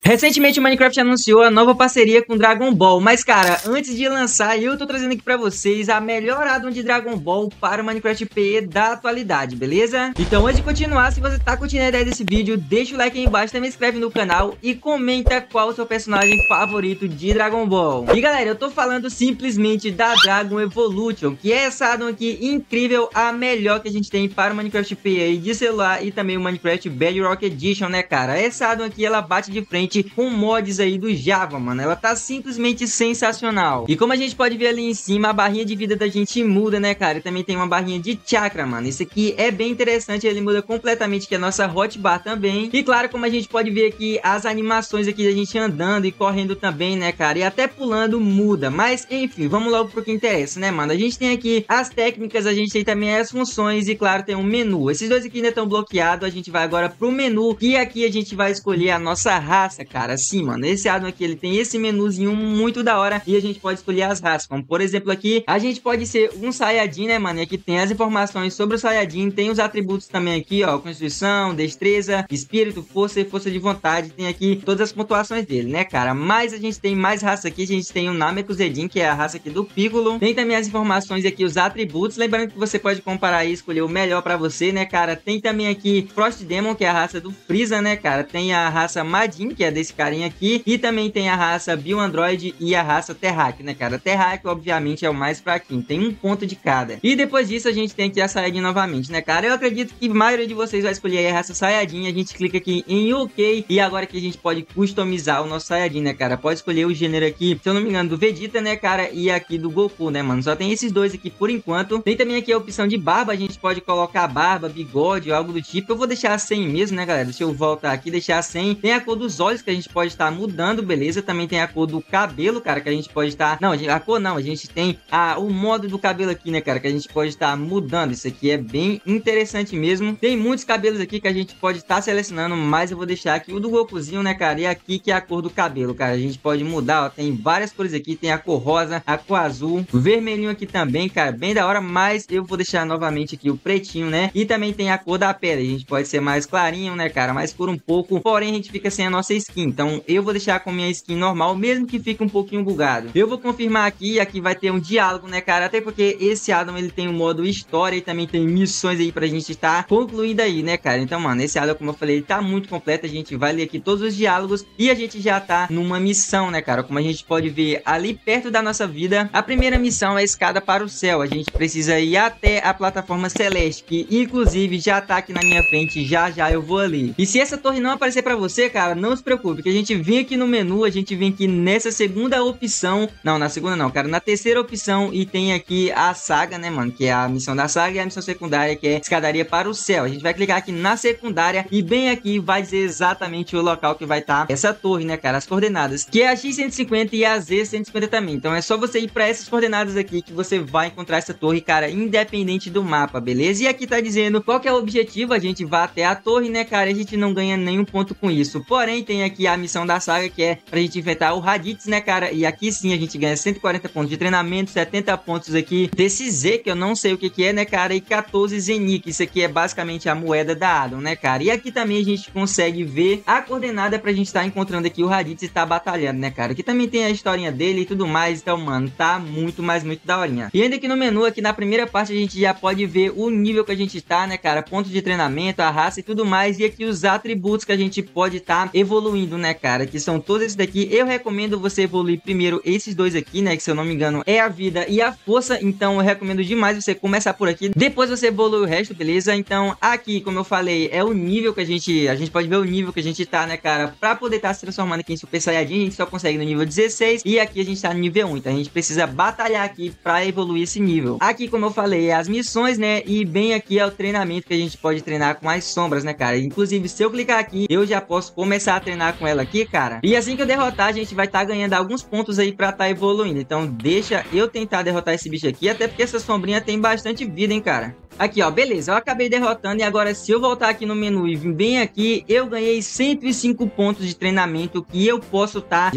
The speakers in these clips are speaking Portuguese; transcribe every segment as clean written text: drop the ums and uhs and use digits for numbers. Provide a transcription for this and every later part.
Recentemente o Minecraft anunciou a nova parceria com Dragon Ball, mas cara, antes de lançar, eu tô trazendo aqui pra vocês a melhor addon de Dragon Ball para o Minecraft PE da atualidade, beleza? Então antes de continuar, se você tá curtindo a ideia desse vídeo, deixa o like aí embaixo, também se inscreve no canal e comenta qual o seu personagem favorito de Dragon Ball. E galera, eu tô falando simplesmente da Dragon Evolution, que é essa addon aqui incrível, a melhor que a gente tem para o Minecraft PE de celular e também o Minecraft Bedrock Edition, né cara? Essa addon aqui, ela bate de frente com mods aí do Java, mano. Ela tá simplesmente sensacional. E como a gente pode ver ali em cima, a barrinha de vida da gente muda, né, cara? E também tem uma barrinha de chakra, mano. Isso aqui é bem interessante. Ele muda completamente que a nossa hotbar também. E claro, como a gente pode ver aqui, as animações aqui da gente andando e correndo também, né, cara? E até pulando muda. Mas, enfim, vamos logo pro que interessa, né, mano? A gente tem aqui as técnicas, a gente tem também as funções e, claro, tem um menu. Esses dois aqui ainda estão bloqueados. A gente vai agora pro menu. E aqui a gente vai escolher a nossa raça, cara. Sim, mano, esse addon aqui, ele tem esse menuzinho muito da hora e a gente pode escolher as raças, como por exemplo aqui, a gente pode ser um Saiyajin, né, mano, e aqui tem as informações sobre o Saiyajin, tem os atributos também aqui, ó, Constituição, Destreza, Espírito, Força e Força de Vontade, tem aqui todas as pontuações dele, né, cara, mas a gente tem mais raça aqui, a gente tem o Namekusei, que é a raça aqui do Piccolo, tem também as informações aqui, os atributos, lembrando que você pode comparar e escolher o melhor pra você, né, cara, tem também aqui Frost Demon, que é a raça do Freeza, né, cara, tem a raça Majin, que é desse carinha aqui, e também tem a raça Bio Android e a raça Terraque, né, cara? Terraque, obviamente, é o mais fraquinho, tem um ponto de cada. E depois disso, a gente tem aqui a Saiyajin novamente, né, cara? Eu acredito que a maioria de vocês vai escolher a raça Saiyajin, a gente clica aqui em OK, e agora que a gente pode customizar o nosso Saiyajin, né, cara? Pode escolher o gênero aqui, se eu não me engano, do Vegeta, né, cara? E aqui do Goku, né, mano? Só tem esses dois aqui por enquanto. Tem também aqui a opção de barba, a gente pode colocar barba, bigode ou algo do tipo. Eu vou deixar 100 mesmo, né, galera? Deixa eu voltar aqui, deixar 100. Tem a cor dos olhos que a gente pode estar mudando, beleza? Também tem a cor do cabelo, cara, que a gente pode estar... Não, a cor não, a gente tem o modo do cabelo aqui, né, cara, que a gente pode estar mudando. Isso aqui é bem interessante mesmo. Tem muitos cabelos aqui que a gente pode estar selecionando, mas eu vou deixar aqui o do Gokuzinho, né, cara, e aqui que é a cor do cabelo, cara. A gente pode mudar, ó, tem várias cores aqui, tem a cor rosa, a cor azul, o vermelhinho aqui também, cara, bem da hora, mas eu vou deixar novamente aqui o pretinho, né, e também tem a cor da pele. A gente pode ser mais clarinho, né, cara, mais escuro um pouco, porém a gente fica sem a nossa skin, então eu vou deixar com minha skin normal, mesmo que fique um pouquinho bugado. Eu vou confirmar aqui, aqui vai ter um diálogo, né, cara, até porque esse addon, ele tem um modo história e também tem missões aí pra gente estar concluindo aí, né, cara. Então, mano, esse addon, como eu falei, ele tá muito completo, a gente vai ler aqui todos os diálogos e a gente já tá numa missão, né, cara, como a gente pode ver ali perto da nossa vida. A primeira missão é a escada para o céu, a gente precisa ir até a plataforma celeste, que inclusive já tá aqui na minha frente, já eu vou ali. E se essa torre não aparecer pra você, cara, não se preocupe, que a gente vem aqui no menu, a gente vem aqui nessa segunda opção, não, na segunda não, cara, na terceira opção, e tem aqui a saga, né, mano, que é a missão da saga, e a missão secundária, que é escadaria para o céu. A gente vai clicar aqui na secundária e bem aqui vai dizer exatamente o local que vai estar essa torre, né, cara, as coordenadas, que é a X150 e a Z150 também. Então é só você ir para essas coordenadas aqui que você vai encontrar essa torre, cara, independente do mapa, beleza? E aqui tá dizendo qual que é o objetivo, a gente vai até a torre, né, cara, e a gente não ganha nenhum ponto com isso. Porém, tem aqui a missão da saga, que é pra gente enfrentar o Raditz, né, cara, e aqui sim a gente ganha 140 pontos de treinamento, 70 pontos aqui desse Z, que eu não sei o que é, né, cara, e 14 Zenik. Isso aqui é basicamente a moeda da addon, né, cara? E aqui também a gente consegue ver a coordenada pra gente estar encontrando aqui o Raditz e tá batalhando, né, cara? Aqui também tem a historinha dele e tudo mais, então, mano, tá muito, mas muito daorinha. E ainda aqui no menu, aqui na primeira parte, a gente já pode ver o nível que a gente tá, né, cara? Pontos de treinamento, a raça e tudo mais, e aqui os atributos que a gente pode estar evoluindo, né, cara? Que são todos esses daqui. Eu recomendo você evoluir primeiro esses dois aqui, né, que se eu não me engano é a vida e a força, então eu recomendo demais você começar por aqui, depois você evolui o resto, beleza? Então aqui, como eu falei, é o nível que a gente pode ver o nível que a gente tá, né, cara? Pra poder estar se transformando aqui em Super Saiyajin, a gente só consegue no nível 16 e aqui a gente tá no nível 1, então a gente precisa batalhar aqui pra evoluir esse nível. Aqui, como eu falei, é as missões, né, e bem aqui é o treinamento que a gente pode treinar com as sombras, né, cara? Inclusive, se eu clicar aqui, eu já posso começar a treinar com ela aqui, cara, e assim que eu derrotar, a gente vai estar ganhando alguns pontos aí pra estar evoluindo. Então deixa eu tentar derrotar esse bicho aqui, até porque essa sombrinha tem bastante vida, hein, cara. Aqui, ó, beleza, eu acabei derrotando e agora se eu voltar aqui no menu e vir bem aqui, eu ganhei 105 pontos de treinamento que eu posso estar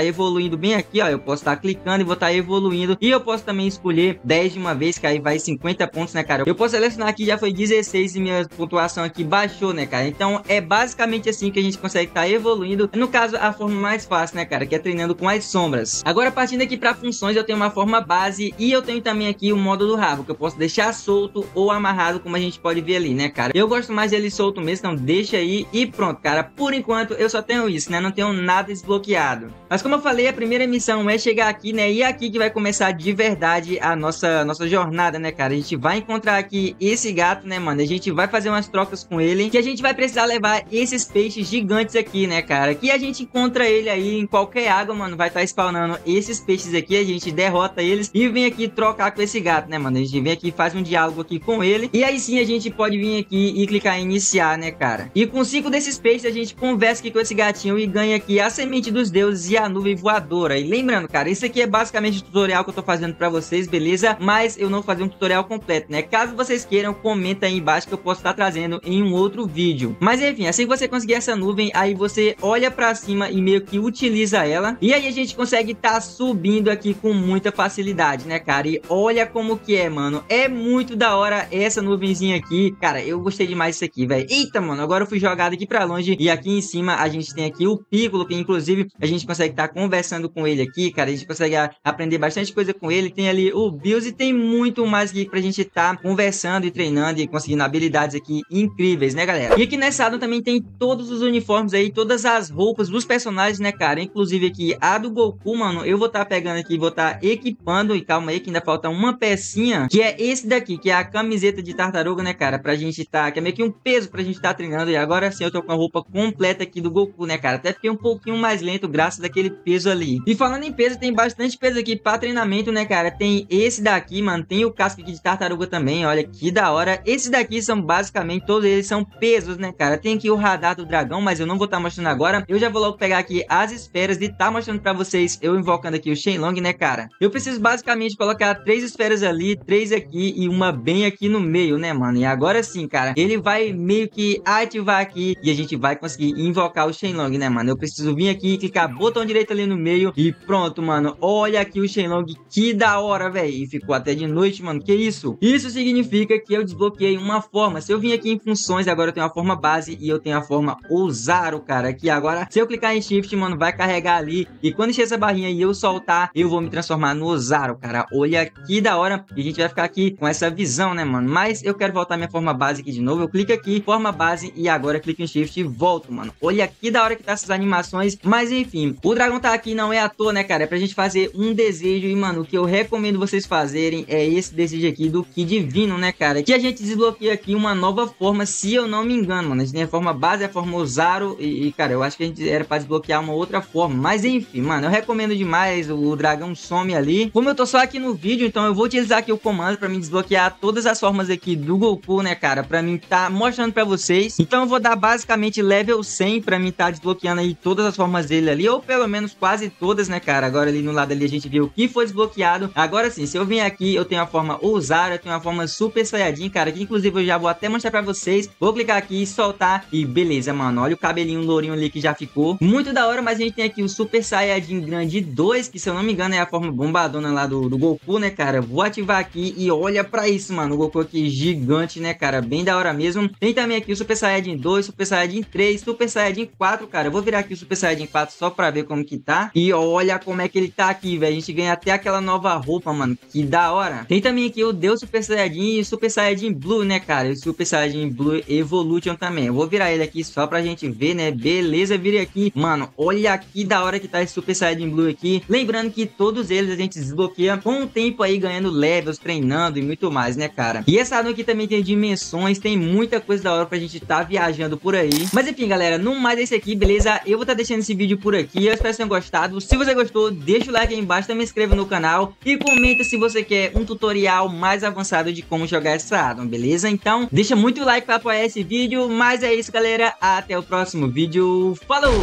evoluindo bem aqui, ó, eu posso estar clicando e vou estar evoluindo e eu posso também escolher 10 de uma vez, que aí vai 50 pontos, né, cara? Eu posso selecionar aqui, já foi 16 e minha pontuação aqui baixou, né, cara? Então é basicamente assim que a gente consegue estar evoluindo, no caso a forma mais fácil, né, cara, que é treinando com as sombras. Agora partindo aqui para funções, eu tenho uma forma base e eu tenho também aqui o modo do rabo, que eu posso deixar solto ou amarrado, como a gente pode ver ali, né, cara? Eu gosto mais dele solto mesmo, então deixa aí e pronto, cara. Por enquanto eu só tenho isso, né? Não tenho nada desbloqueado. Mas como eu falei, a primeira missão é chegar aqui, né? E é aqui que vai começar de verdade a nossa jornada, né, cara? A gente vai encontrar aqui esse gato, né, mano? A gente vai fazer umas trocas com ele, que a gente vai precisar levar esses peixes gigantes aqui, né, cara? Que a gente encontra ele aí em qualquer água, mano. Vai estar spawnando esses peixes aqui, a gente derrota eles e vem aqui trocar com esse gato, né, mano? A gente vem aqui e faz um diálogo aqui com ele. E aí sim a gente pode vir aqui e clicar em iniciar, né, cara? E com 5 desses peixes a gente conversa aqui com esse gatinho e ganha aqui a semente dos deuses e a nuvem voadora. E lembrando, cara, isso aqui é basicamente o tutorial que eu tô fazendo pra vocês, beleza? Mas eu não vou fazer um tutorial completo, né? Caso vocês queiram, comenta aí embaixo que eu posso estar trazendo em um outro vídeo. Mas enfim, assim que você conseguir essa nuvem, aí você olha pra cima e meio que utiliza ela. E aí a gente consegue estar subindo aqui com muita facilidade, né, cara? E olha como que é, mano. É muito da hora essa nuvenzinha aqui. Cara, eu gostei demais disso aqui, velho. Eita, mano, agora eu fui jogado aqui pra longe. E aqui em cima a gente tem aqui o Piccolo, que inclusive a gente consegue estar conversando com ele aqui, cara. A gente consegue aprender bastante coisa com ele. Tem ali o Bills e tem muito mais aqui pra gente estar conversando e treinando e conseguindo habilidades aqui incríveis, né, galera? E aqui nessa área também tem todos os uniformes aí, todas as roupas dos personagens, né, cara? Inclusive aqui a do Goku, mano, eu vou estar pegando aqui, vou estar equipando. E calma aí que ainda falta uma pecinha, que é esse daqui, que é a camiseta de tartaruga, né, cara? Pra gente que é meio que um peso pra gente treinando. E agora sim eu tô com a roupa completa aqui do Goku, né, cara? Até fiquei um pouquinho mais lento graças àquele peso ali. E falando em peso, tem bastante peso aqui pra treinamento, né, cara? Tem esse daqui, mano, tem o casco aqui de tartaruga também, olha que da hora. Esses daqui são basicamente, todos eles são pesos, né, cara? Tem aqui o radar do dragão, mas eu não vou estar mostrando agora. Eu já vou logo pegar aqui as esferas e tá mostrando pra vocês, eu invocando aqui o Shenlong, né, cara? Eu preciso basicamente colocar 3 esferas ali, 3 aqui e uma bem aqui no meio, né, mano? E agora sim, cara, ele vai meio que ativar aqui e a gente vai conseguir invocar o Shenlong, né, mano? Eu preciso vir aqui, clicar botão direito ali no meio e pronto, mano. Olha aqui o Shenlong, que da hora, velho. E ficou até de noite, mano. Que isso? Isso significa que eu desbloqueei uma forma. Se eu vim aqui em funções, agora eu tenho a forma base e eu tenho a forma Ozaru, cara. Que agora, se eu clicar em Shift, mano, vai carregar ali. E quando encher essa barrinha e eu soltar, eu vou me transformar no Ozaru, cara. Olha que da hora. E a gente vai ficar aqui com essa visão, né, mano? Mas eu quero voltar minha forma base aqui de novo. Eu clico aqui, forma base, e agora eu clico em Shift e volto, mano. Olha que da hora que tá essas animações. Mas enfim, o dragão tá aqui não é à toa, né, cara? É pra gente fazer um desejo. E, mano, o que eu recomendo vocês fazerem é esse desejo aqui do Ki Divino, né, cara? Que a gente desbloqueia aqui uma nova forma, se eu não me engano, mano. A gente tem a forma base, a forma Ozaru. E cara, eu acho que a gente era pra desbloquear uma outra forma. Mas enfim, mano, eu recomendo demais. O dragão some ali. Como eu tô só aqui no vídeo, então eu vou utilizar aqui o comando pra me desbloquear todas as formas aqui do Goku, né, cara? Pra mim tá mostrando pra vocês. Então eu vou dar basicamente level 100 pra mim tá desbloqueando aí todas as formas dele ali. Ou pelo menos quase todas, né, cara? Agora ali no lado ali a gente viu o que foi desbloqueado. Agora sim, se eu vim aqui, eu tenho a forma Ozaru, eu tenho a forma Super Saiyajin, cara, que inclusive eu já vou até mostrar pra vocês. Vou clicar aqui e soltar e beleza, mano. Olha o cabelinho lourinho ali que já ficou muito da hora, mas a gente tem aqui o Super Saiyajin Grande 2, que se eu não me engano é a forma bombadona lá do Goku, né, cara? Vou ativar aqui e olha pra isso, mano. O Goku aqui gigante, né, cara? Bem da hora mesmo. Tem também aqui o Super Saiyajin 2, Super Saiyajin 3, Super Saiyajin 4, cara. Eu vou virar aqui o Super Saiyajin 4 só pra ver como que tá. E olha como é que ele tá aqui, velho. A gente ganha até aquela nova roupa, mano. Que da hora. Tem também aqui o Deus Super Saiyajin e o Super Saiyajin Blue, né, cara? E o Super Saiyajin Blue Evolution também. Eu vou virar ele aqui só pra gente ver, né? Beleza, virei aqui. Mano, olha que da hora que tá esse Super Saiyajin Blue aqui. Lembrando que todos eles a gente desbloqueia com o tempo aí, ganhando levels, treinando e muito mais, né, cara? E essa área aqui também tem dimensões, tem muita coisa da hora pra gente tá viajando por aí. Mas enfim, galera, não mais esse aqui, beleza? Eu vou tá deixando esse vídeo por aqui. Eu espero que tenham gostado. Se você gostou, deixa o like aí embaixo, também se inscreva no canal e comenta se você quer um tutorial mais avançado de como jogar essa addon, beleza? Então, deixa muito like pra apoiar esse vídeo. Mas é isso, galera. Até o próximo vídeo. Falou!